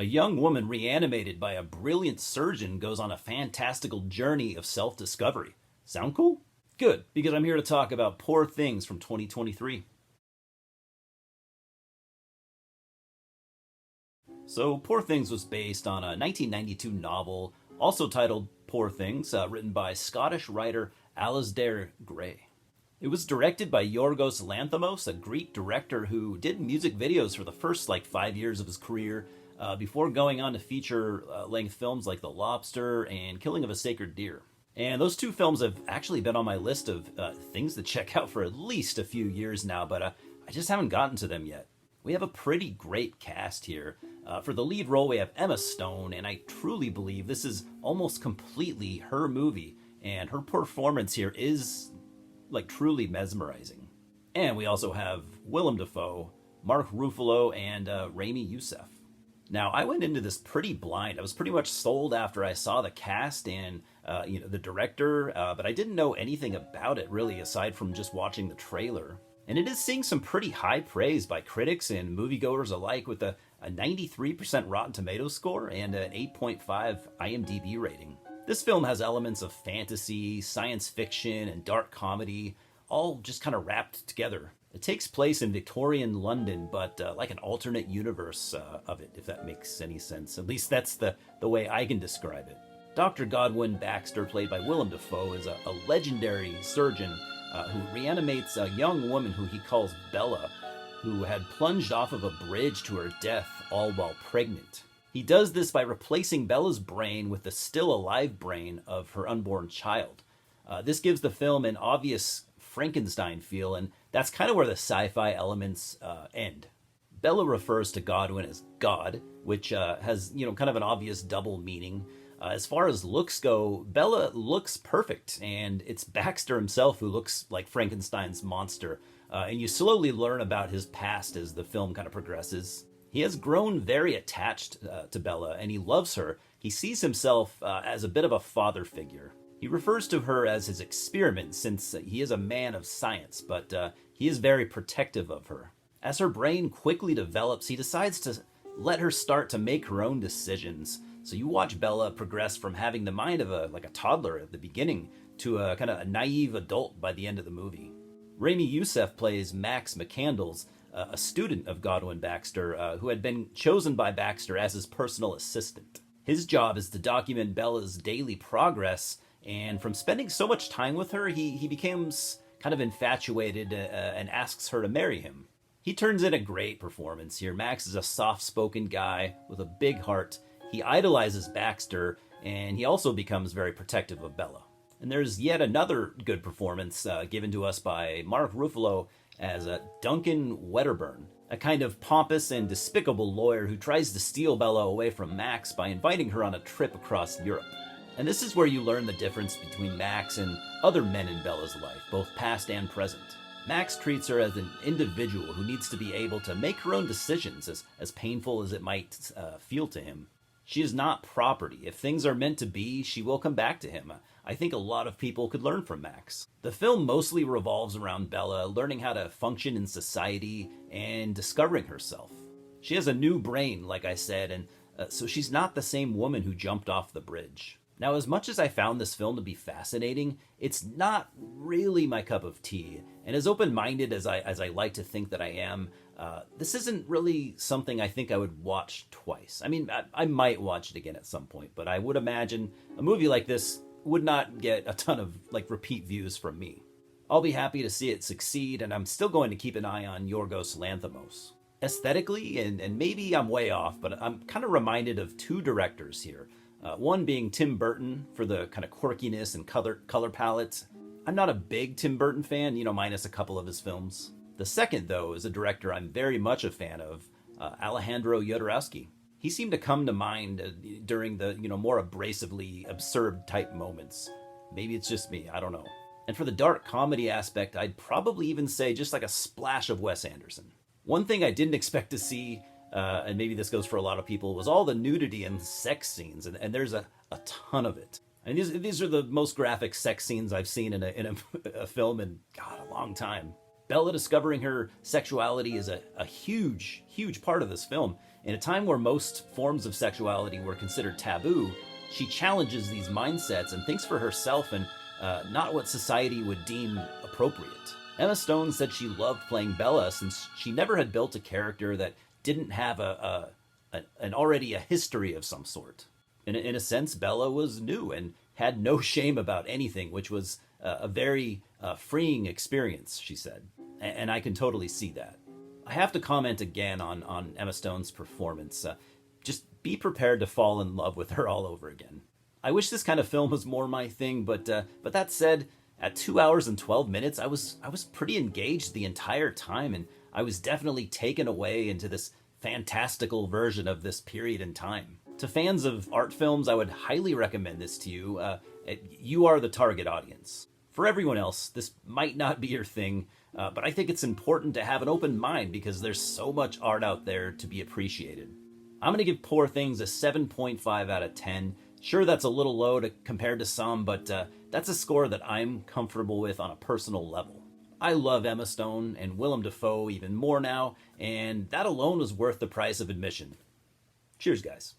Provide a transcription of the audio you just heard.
A young woman reanimated by a brilliant surgeon goes on a fantastical journey of self-discovery. Sound cool? Good, because I'm here to talk about Poor Things from 2023. So, Poor Things was based on a 1992 novel, also titled Poor Things, written by Scottish writer Alasdair Gray. It was directed by Yorgos Lanthimos, a Greek director who did music videos for the first 5 years of his career, before going on to feature length films like The Lobster and Killing of a Sacred Deer. And those two films have actually been on my list of things to check out for at least a few years now, but I just haven't gotten to them yet. We have a pretty great cast here. For the lead role, we have Emma Stone, and I truly believe this is almost completely her movie, and her performance here is truly mesmerizing. And we also have Willem Dafoe, Mark Ruffalo, and Rami Youssef. Now, I went into this pretty blind. I was pretty much sold after I saw the cast and the director, but I didn't know anything about it really aside from just watching the trailer. And it is seeing some pretty high praise by critics and moviegoers alike, with a 93% Rotten Tomatoes score and an 8.5 IMDb rating. This film has elements of fantasy, science fiction, and dark comedy, all just kind of wrapped together. It takes place in Victorian London, but like an alternate universe of it, if that makes any sense. At least that's the way I can describe it. Dr. Godwin Baxter, played by Willem Dafoe, is a legendary surgeon who reanimates a young woman who he calls Bella, who had plunged off of a bridge to her death, all while pregnant. He does this by replacing Bella's brain with the still alive brain of her unborn child. This gives the film an obvious Frankenstein feel, and that's kind of where the sci-fi elements end. Bella refers to Godwin as God, which has kind of an obvious double meaning. As far as looks go, Bella looks perfect, and it's Baxter himself who looks like Frankenstein's monster. And you slowly learn about his past as the film kind of progresses. He has grown very attached to Bella, and he loves her. He sees himself as a bit of a father figure. He refers to her as his experiment, since he is a man of science, but he is very protective of her. As her brain quickly develops, he decides to let her start to make her own decisions. So you watch Bella progress from having the mind of a toddler at the beginning to a kind of a naive adult by the end of the movie. Rami Youssef plays Max McCandles, a student of Godwin Baxter, who had been chosen by Baxter as his personal assistant. His job is to document Bella's daily progress, and from spending so much time with her, he becomes kind of infatuated and asks her to marry him. He turns in a great performance here. Max is a soft-spoken guy with a big heart. He idolizes Baxter, and he also becomes very protective of Bella. And there's yet another good performance given to us by Mark Ruffalo as Duncan Wedderburn, a kind of pompous and despicable lawyer who tries to steal Bella away from Max by inviting her on a trip across Europe. And this is where you learn the difference between Max and other men in Bella's life, both past and present. Max treats her as an individual who needs to be able to make her own decisions, as painful as it might feel to him. She is not property. If things are meant to be, she will come back to him. I think a lot of people could learn from Max. The film mostly revolves around Bella learning how to function in society and discovering herself. She has a new brain, like I said, and so she's not the same woman who jumped off the bridge. Now, as much as I found this film to be fascinating, it's not really my cup of tea. And as open-minded as I like to think that I am, this isn't really something I think I would watch twice. I mean, I might watch it again at some point, but I would imagine a movie like this would not get a ton of repeat views from me. I'll be happy to see it succeed, and I'm still going to keep an eye on Yorgos Lanthimos. Aesthetically, and maybe I'm way off, but I'm kind of reminded of two directors here. One being Tim Burton for the kind of quirkiness and color palette. I'm not a big Tim Burton fan, minus a couple of his films. The second, though, is a director I'm very much a fan of, Alejandro Jodorowsky. He seemed to come to mind during the, more abrasively absurd type moments. Maybe it's just me, I don't know. And for the dark comedy aspect, I'd probably even say just a splash of Wes Anderson. One thing I didn't expect to see, and maybe this goes for a lot of people, was all the nudity and sex scenes, and there's a ton of it. And these are the most graphic sex scenes I've seen in a film in, God, a long time. Bella discovering her sexuality is a huge, huge part of this film. In a time where most forms of sexuality were considered taboo, she challenges these mindsets and thinks for herself and not what society would deem appropriate. Emma Stone said she loved playing Bella since she never had built a character that didn't have already a history of some sort. In a sense, Bella was new and had no shame about anything, which was a very freeing experience, she said. And I can totally see that. I have to comment again on Emma Stone's performance. Just be prepared to fall in love with her all over again. I wish this kind of film was more my thing, but that said, at 2 hours and 12 minutes, I was pretty engaged the entire time, and I was definitely taken away into this fantastical version of this period in time. To fans of art films, I would highly recommend this to you. You are the target audience. For everyone else, this might not be your thing, but I think it's important to have an open mind because there's so much art out there to be appreciated. I'm going to give Poor Things a 7.5 out of 10. Sure, that's a little low compared to some, but that's a score that I'm comfortable with on a personal level. I love Emma Stone and Willem Dafoe even more now, and that alone was worth the price of admission. Cheers, guys.